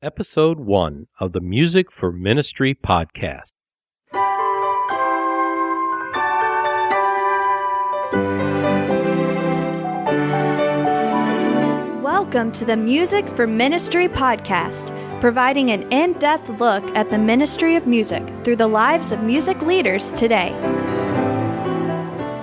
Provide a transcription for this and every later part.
Episode 1 of the Music for Ministry podcast. Welcome to the Music for Ministry podcast, providing an in-depth look at the ministry of music through the lives of music leaders today.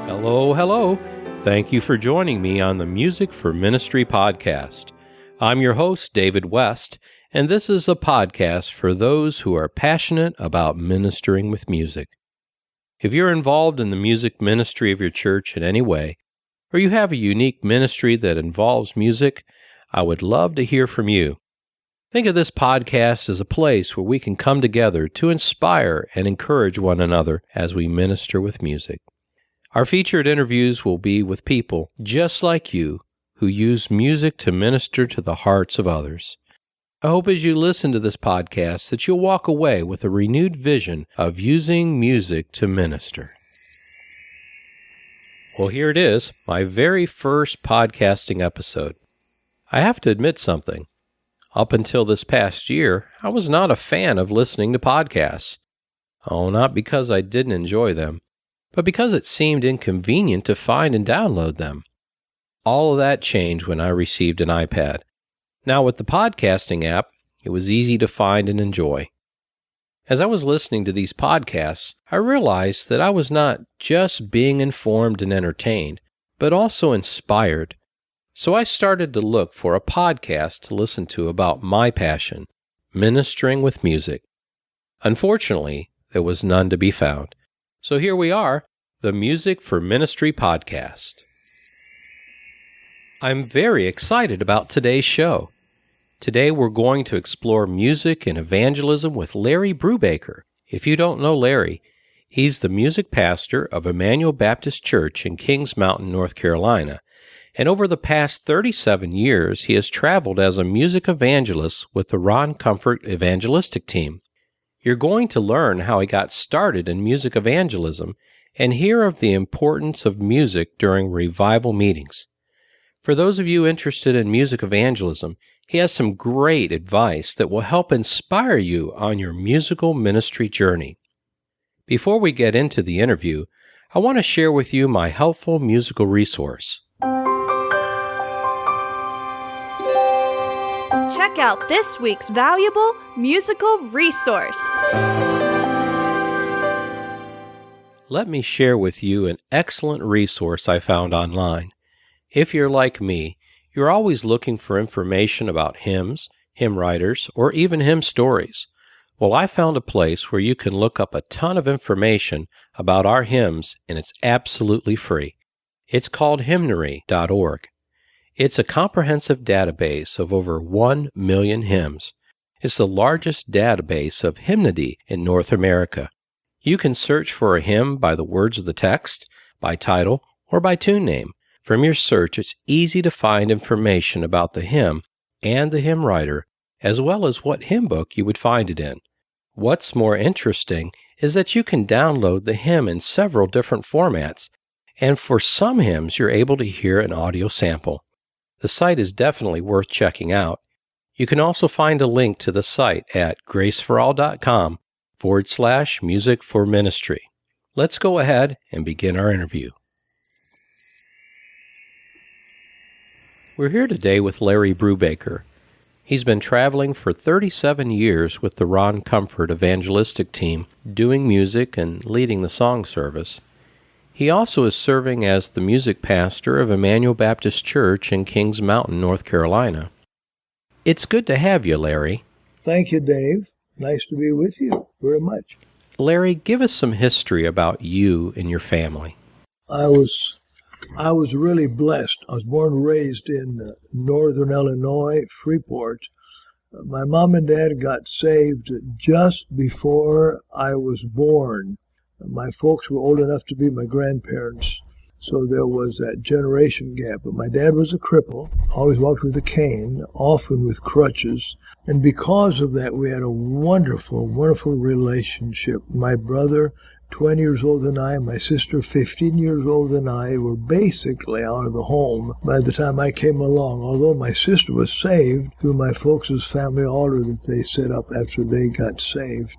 Hello. Thank you for joining me on the Music for Ministry podcast. I'm your host, David West, and this is a podcast for those who are passionate about ministering with music. If you're involved in the music ministry of your church in any way, or you have a unique ministry that involves music, I would love to hear from you. Think of this podcast as a place where we can come together to inspire and encourage one another as we minister with music. Our featured interviews will be with people just like you who use music to minister to the hearts of others. I hope as you listen to this podcast that you'll walk away with a renewed vision of using music to minister. Well, here it is, my very first podcasting episode. I have to admit something. Up until this past year, I was not a fan of listening to podcasts. Oh, not because I didn't enjoy them, but because it seemed inconvenient to find and download them. All of that changed when I received an iPad. Now with the podcasting app, it was easy to find and enjoy. As I was listening to these podcasts, I realized that I was not just being informed and entertained, but also inspired. So I started to look for a podcast to listen to about my passion, ministering with music. Unfortunately, there was none to be found. So here we are, the Music for Ministry podcast. I'm very excited about today's show. Today we're going to explore music and evangelism with Larry Brubaker. If you don't know Larry, he's the music pastor of Emmanuel Baptist Church in Kings Mountain, North Carolina. And over the past 37 years, he has traveled as a music evangelist with the Ron Comfort Evangelistic Team. You're going to learn how he got started in music evangelism and hear of the importance of music during revival meetings. For those of you interested in music evangelism, he has some great advice that will help inspire you on your musical ministry journey. Before we get into the interview, I want to share with you my helpful musical resource. Check out this week's valuable musical resource. Let me share with you an excellent resource I found online. If you're like me, you're always looking for information about hymns, hymn writers, or even hymn stories. Well, I found a place where you can look up a ton of information about our hymns, and it's absolutely free. It's called hymnary.org. It's a comprehensive database of over 1 million hymns. It's the largest database of hymnody in North America. You can search for a hymn by the words of the text, by title, or by tune name. From your search, it's easy to find information about the hymn and the hymn writer, as well as what hymn book you would find it in. What's more interesting is that you can download the hymn in several different formats, and for some hymns you're able to hear an audio sample. The site is definitely worth checking out. You can also find a link to the site at graceforall.com/music for ministry. Let's go ahead and begin our interview. We're here today with Larry Brubaker. He's been traveling for 37 years with the Ron Comfort Evangelistic Team, doing music and leading the song service. He also is serving as the music pastor of Emmanuel Baptist Church in Kings Mountain, North Carolina. It's good to have you, Larry. Thank you, Dave. Nice to be with you very much. Larry, give us some history about you and your family. I was really blessed. I was born and raised in northern Illinois, Freeport. My mom and dad got saved just before I was born. My folks were old enough to be my grandparents, so there was that generation gap. But my dad was a cripple, always walked with a cane, often with crutches. And because of that, we had a wonderful, wonderful relationship. My brother 20 years older than I, my sister 15 years older than I, were basically out of the home by the time I came along, although my sister was saved through my folks' family altar that they set up after they got saved.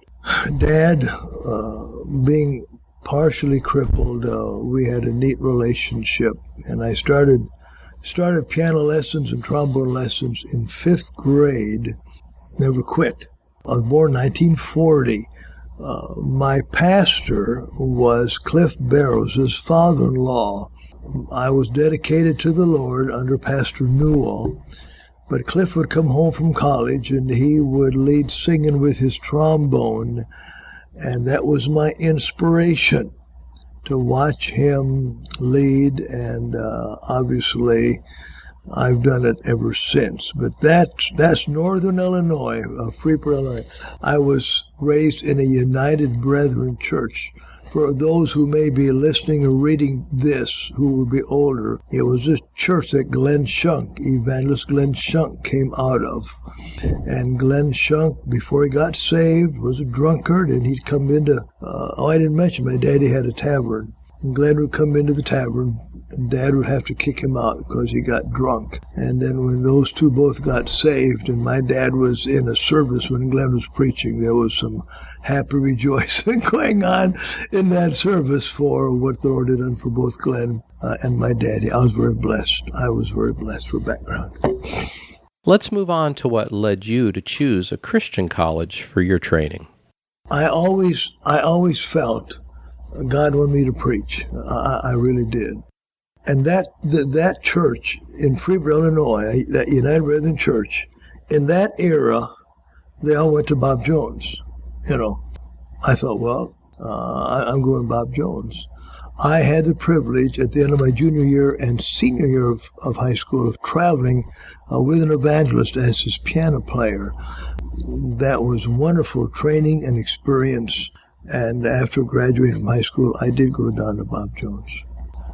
Dad, being partially crippled, we had a neat relationship, and I started piano lessons and trombone lessons in 5th grade, never quit. I was born in 1940. My pastor was Cliff Barrows' father-in-law. I was dedicated to the Lord under Pastor Newell, but Cliff would come home from college and he would lead singing with his trombone, and that was my inspiration to watch him lead, and obviously I've done it ever since. But that's Northern Illinois, Freeport, Illinois. I was raised in a United Brethren church. For those who may be listening or reading this, who will be older, it was this church that Glenn Shunk, Evangelist Glenn Shunk, came out of. And Glenn Shunk, before he got saved, was a drunkard, and he'd come into, I didn't mention, my daddy had a tavern. And Glenn would come into the tavern, and Dad would have to kick him out because he got drunk. And then when those two both got saved, and my dad was in a service when Glenn was preaching, there was some happy rejoicing going on in that service for what the Lord had done for both Glenn and my daddy. I was very blessed. I was very blessed for background. Let's move on to what led you to choose a Christian college for your training. I always felt God wanted me to preach. I really did. And that church in Freeport, Illinois, that United Brethren Church, in that era, they all went to Bob Jones. I thought, well, I'm going Bob Jones. I had the privilege at the end of my junior year and senior year of high school of traveling with an evangelist as his piano player. That was wonderful training and experience. And after graduating from high school, I did go down to Bob Jones.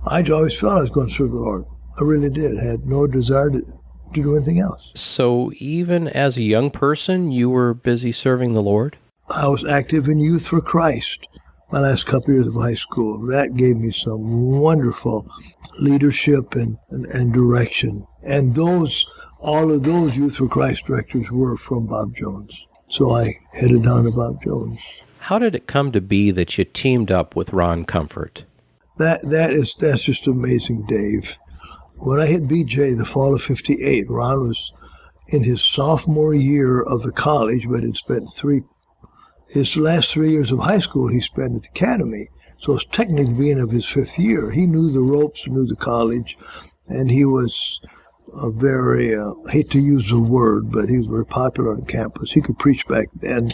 I always felt I was going to serve the Lord. I really did. I had no desire to do anything else. So even as a young person, you were busy serving the Lord? I was active in Youth for Christ my last couple of years of high school. That gave me some wonderful leadership and direction. And all of those Youth for Christ directors were from Bob Jones. So I headed down to Bob Jones. How did it come to be that you teamed up with Ron Comfort? That's just amazing, Dave. When I hit BJ the fall of 58, Ron was in his sophomore year of the college, but had spent his last 3 years of high school he spent at the academy. So it's technically the beginning of his 5th year. He knew the ropes, knew the college, and he was a very, hate to use the word, but he was very popular on campus. He could preach back then.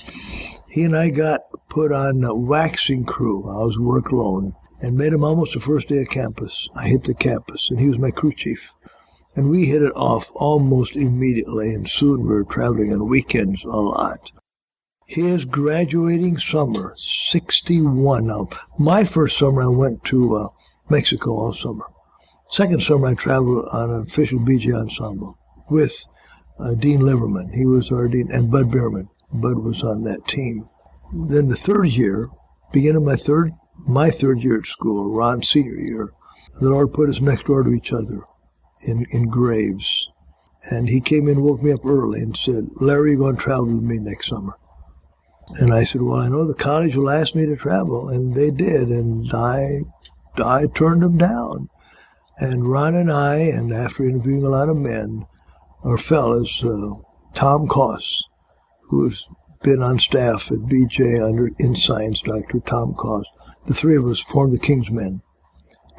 He and I got put on a waxing crew. I was work alone, and met him almost the first day of campus. I hit the campus, and he was my crew chief. And we hit it off almost immediately, and soon we were traveling on weekends a lot. His graduating summer, 61. Now, my first summer I went to Mexico all summer. Second summer I traveled on an official BJ ensemble with Dean Liverman. He was our dean, and Bud Bierman. Bud was on that team. Then the third year, beginning my third year at school, Ron's senior year, the Lord put us next door to each other in graves. And he came in and woke me up early and said, "Larry, you're going to travel with me next summer." And I said, "Well, I know the college will ask me to travel." And they did, and I turned them down. And Ron and I, and after interviewing a lot of men, or fellas, Tom Koss, who's been on staff at BJ in science, Dr. Tom Koss. The three of us formed the King's Men.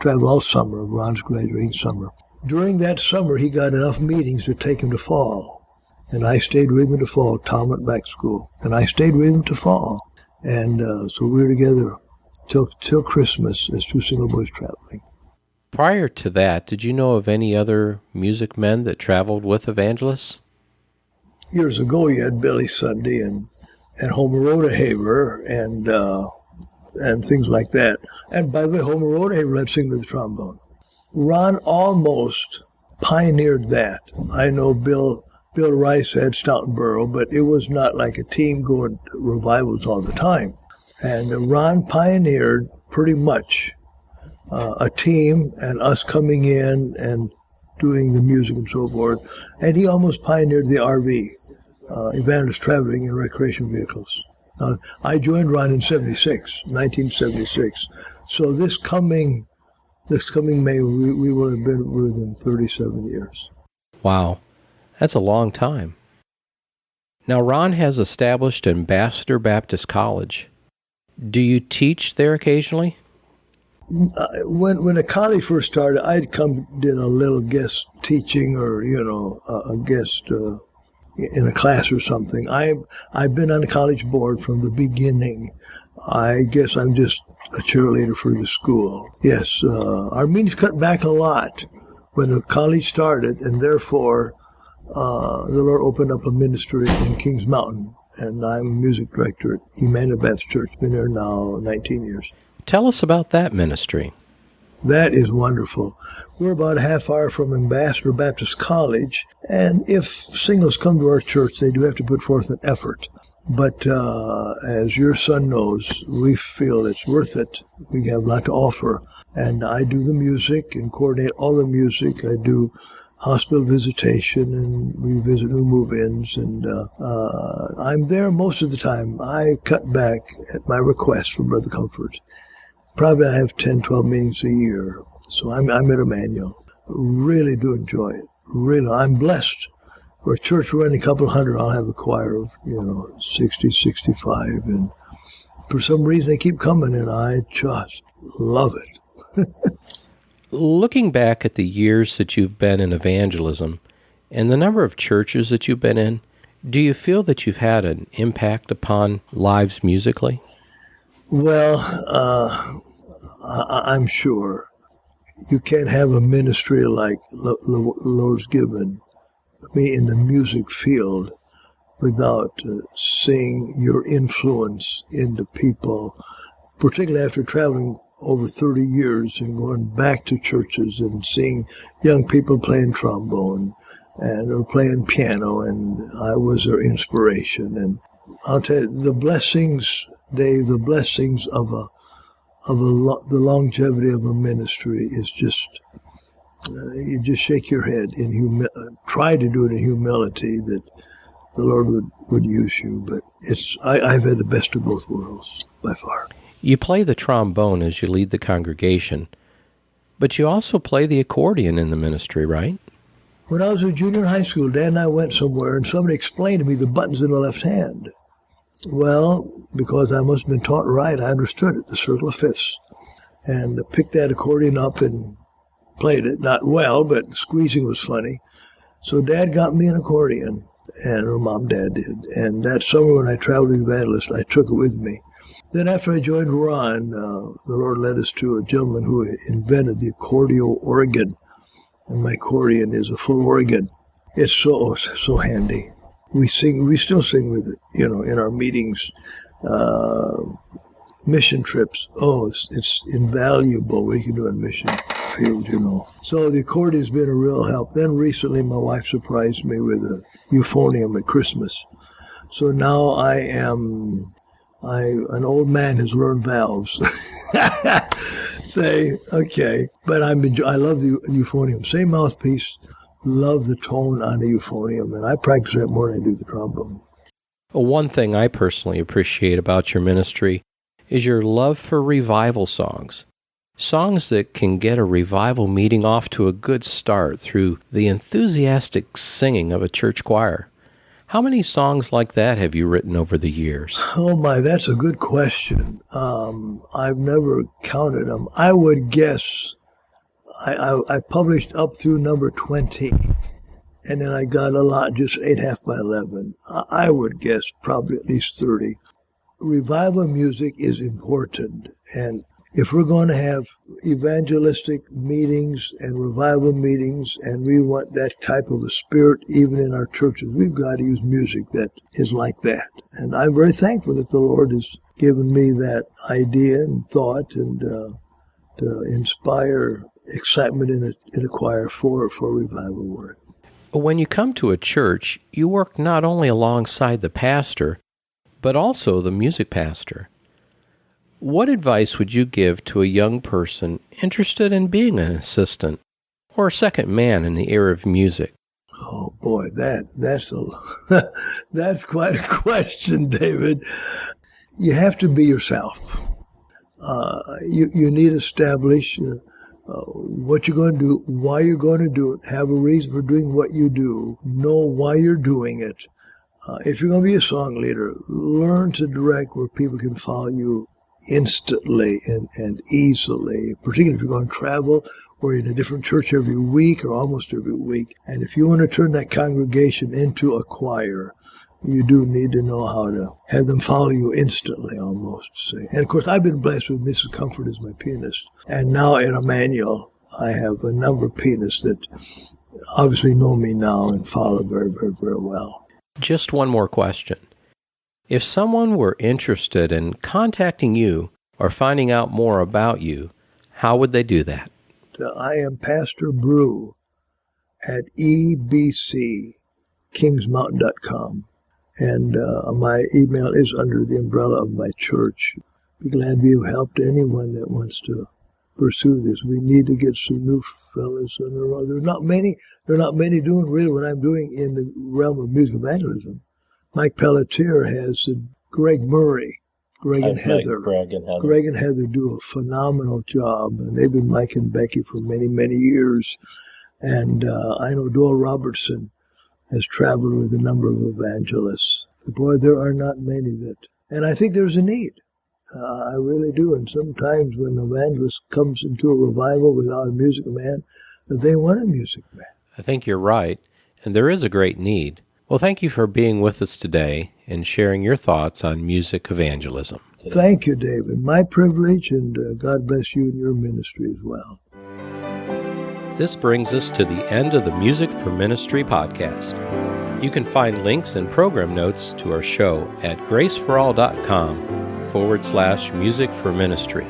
Traveled all summer, Ron's graduating summer. During that summer, he got enough meetings to take him to fall. And I stayed with him to fall. Tom went back to school. And I stayed with him to fall. And so we were together till Christmas as two single boys traveling. Prior to that, did you know of any other music men that traveled with evangelists? Years ago, you had Billy Sunday and Homer Rodehaver and things like that. And by the way, Homer Rodehaver led singing with the trombone. Ron almost pioneered that. I know Bill Rice had Stoughton Borough, but it was not like a team going to revivals all the time. And Ron pioneered pretty much a team and us coming in and doing the music and so forth. And he almost pioneered the RV, Evangelist Traveling in Recreation Vehicles. I joined Ron in 1976. So this coming May, we will have been with him 37 years. Wow, that's a long time. Now, Ron has established Emmanuel Baptist College. Do you teach there occasionally? When the college first started, I'd did a little guest teaching or, a guest in a class or something. I've been on the college board from the beginning. I guess I'm just a cheerleader for the school. Yes, our meetings cut back a lot when the college started, and therefore the Lord opened up a ministry in Kings Mountain, and I'm music director at Emmanuel Baptist Church. Been there now 19 years. Tell us about that ministry. That is wonderful. We're about a half hour from Emmanuel Baptist College, and if singles come to our church, they do have to put forth an effort. But as your son knows, we feel it's worth it. We have a lot to offer. And I do the music and coordinate all the music. I do hospital visitation, and we visit new move-ins. And I'm there most of the time. I cut back at my request from Brother Comfort. Probably I have 10, 12 meetings a year. So I'm at Emmanuel. Really do enjoy it. Really, I'm blessed. For a church running a couple hundred, I'll have a choir of, 60, 65. And for some reason, they keep coming, and I just love it. Looking back at the years that you've been in evangelism and the number of churches that you've been in, do you feel that you've had an impact upon lives musically? Well, I'm sure. You can't have a ministry like the Lord's given me in the music field without seeing your influence into people, particularly after traveling over 30 years and going back to churches and seeing young people playing trombone or playing piano, and I was their inspiration. And I'll tell you, the blessings, Dave, the blessings of the longevity of a ministry is just, you just shake your head try to do it in humility that the Lord would use you. But I've had the best of both worlds by far. You play the trombone as you lead the congregation, but you also play the accordion in the ministry, right? When I was in junior high school, Dad and I went somewhere, and somebody explained to me the buttons in the left hand. Well, because I must have been taught right, I understood it, the circle of fifths, and picked that accordion up and played it. Not well, but squeezing was funny. So Dad got me an accordion, or Mom, Dad did. And that summer when I traveled with Evangelist, I took it with me. Then after I joined Ron, the Lord led us to a gentleman who invented the accordio organ. And my accordion is a full organ. It's so handy. We still sing with it, in our meetings, mission trips. Oh, it's invaluable what you can do in mission field, So the accordion's been a real help. Then recently my wife surprised me with a euphonium at Christmas. So now an old man has learned valves. Say, okay. But I love the euphonium. Same mouthpiece. Love the tone on the euphonium. And I practice that more than I do the trombone. Well, one thing I personally appreciate about your ministry is your love for revival songs. Songs that can get a revival meeting off to a good start through the enthusiastic singing of a church choir. How many songs like that have you written over the years? Oh my, that's a good question. I've never counted them. I would guess I published up through number 20, and then I got a lot, just 8.5 by 11. I would guess probably at least 30. Revival music is important, and if we're going to have evangelistic meetings and revival meetings, and we want that type of a spirit even in our churches, we've got to use music that is like that. And I'm very thankful that the Lord has given me that idea and thought, and to inspire excitement in a choir for revival work. When you come to a church, you work not only alongside the pastor, but also the music pastor. What advice would you give to a young person interested in being an assistant or a second man in the era of music? Oh boy, that's quite a question, David. You have to be yourself. You need to establish what you're going to do, why you're going to do it, have a reason for doing what you do, know why you're doing it. If you're going to be a song leader, learn to direct where people can follow you instantly and easily, particularly if you're going to travel or in a different church every week or almost every week. And if you want to turn that congregation into a choir, you do need to know how to have them follow you instantly almost. See. And of course, I've been blessed with Mrs. Comfort as my pianist. And now at Emmanuel, I have a number of pianists that obviously know me now and follow very, very, very well. Just one more question. If someone were interested in contacting you or finding out more about you, how would they do that? I am Pastor Brew at ebckingsmountain.com. And my email is under the umbrella of my church. Be glad to be of help to anyone that wants to pursue this. We need to get some new fellas on the road. There are not many doing really what I'm doing in the realm of music evangelism. Mike Pelletier has Greg Murray. Greg and Heather do a phenomenal job, and they've been Mike and Becky for many, many years. And I know Doyle Robertson has traveled with a number of evangelists. But boy, there are not many that, and I think there's a need. I really do. And sometimes when an evangelist comes into a revival without a music man, they want a music man. I think you're right, and there is a great need. Well, thank you for being with us today and sharing your thoughts on music evangelism. Thank you, David. My privilege, and God bless you and your ministry as well. This brings us to the end of the Music for Ministry podcast. You can find links and program notes to our show at graceforall.com/music for ministry.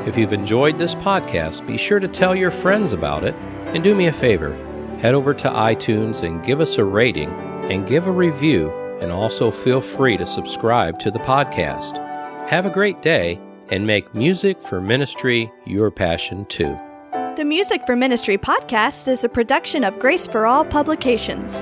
If you've enjoyed this podcast, be sure to tell your friends about it, and do me a favor, head over to iTunes and give us a rating and give a review, and also feel free to subscribe to the podcast. Have a great day, and make music for ministry your passion too. The Music for Ministry podcast is a production of Grace for All Publications.